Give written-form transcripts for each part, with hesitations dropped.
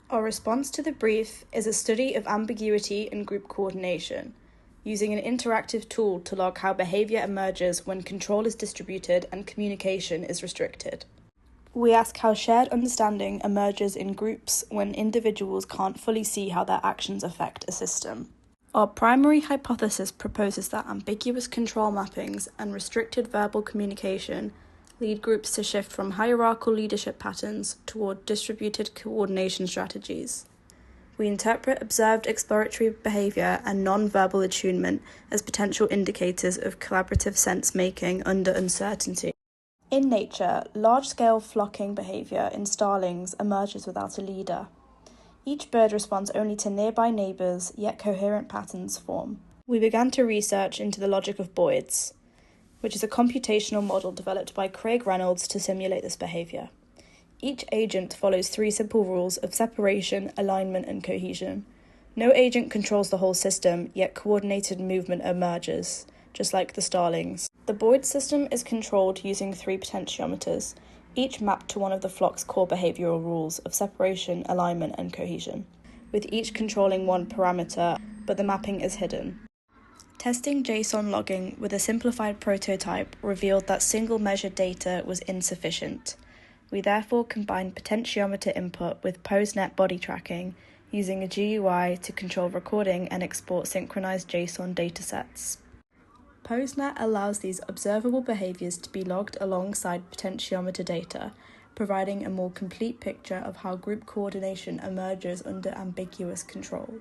Our response to the brief is a study of ambiguity in group coordination, using an interactive tool to log how behaviour emerges when control is distributed and communication is restricted. We ask how shared understanding emerges in groups when individuals can't fully see how their actions affect a system. Our primary hypothesis proposes that ambiguous control mappings and restricted verbal communication lead groups to shift from hierarchical leadership patterns toward distributed coordination strategies. We interpret observed exploratory behaviour and non-verbal attunement as potential indicators of collaborative sense-making under uncertainty. In nature, large-scale flocking behaviour in starlings emerges without a leader. Each bird responds only to nearby neighbours, yet coherent patterns form. We began to research into the logic of Boids, which is a computational model developed by Craig Reynolds to simulate this behaviour. Each agent follows 3 simple rules of separation, alignment, and cohesion. No agent controls the whole system, yet coordinated movement emerges, just like the starlings. The Boid system is controlled using 3 potentiometers, each mapped to one of the flock's core behavioural rules of separation, alignment, and cohesion, with each controlling one parameter, but the mapping is hidden. Testing JSON logging with a simplified prototype revealed that single measured data was insufficient. We therefore combined potentiometer input with POSNet body tracking, using a GUI to control recording and export synchronized JSON datasets. POSNet allows these observable behaviors to be logged alongside potentiometer data, providing a more complete picture of how group coordination emerges under ambiguous control.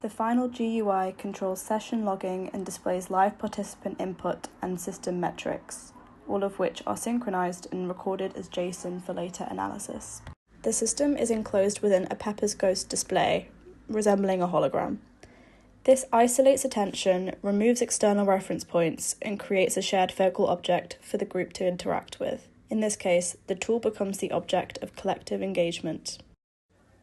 The final GUI controls session logging and displays live participant input and system metrics, all of which are synchronized and recorded as JSON for later analysis. The system is enclosed within a Pepper's Ghost display, resembling a hologram. This isolates attention, removes external reference points, and creates a shared focal object for the group to interact with. In this case, the tool becomes the object of collective engagement.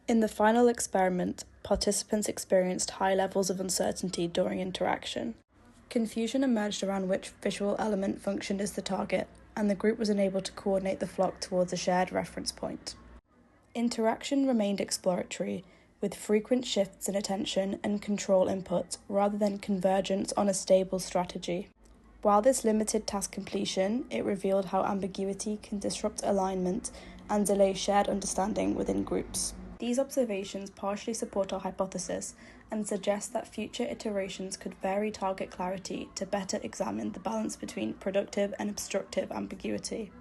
In the final experiment, participants experienced high levels of uncertainty during interaction. Confusion emerged around which visual element functioned as the target, and the group was unable to coordinate the flock towards a shared reference point. Interaction remained exploratory, with frequent shifts in attention and control input rather than convergence on a stable strategy. While this limited task completion, it revealed how ambiguity can disrupt alignment and delay shared understanding within groups. These observations partially support our hypothesis and suggest that future iterations could vary target clarity to better examine the balance between productive and obstructive ambiguity.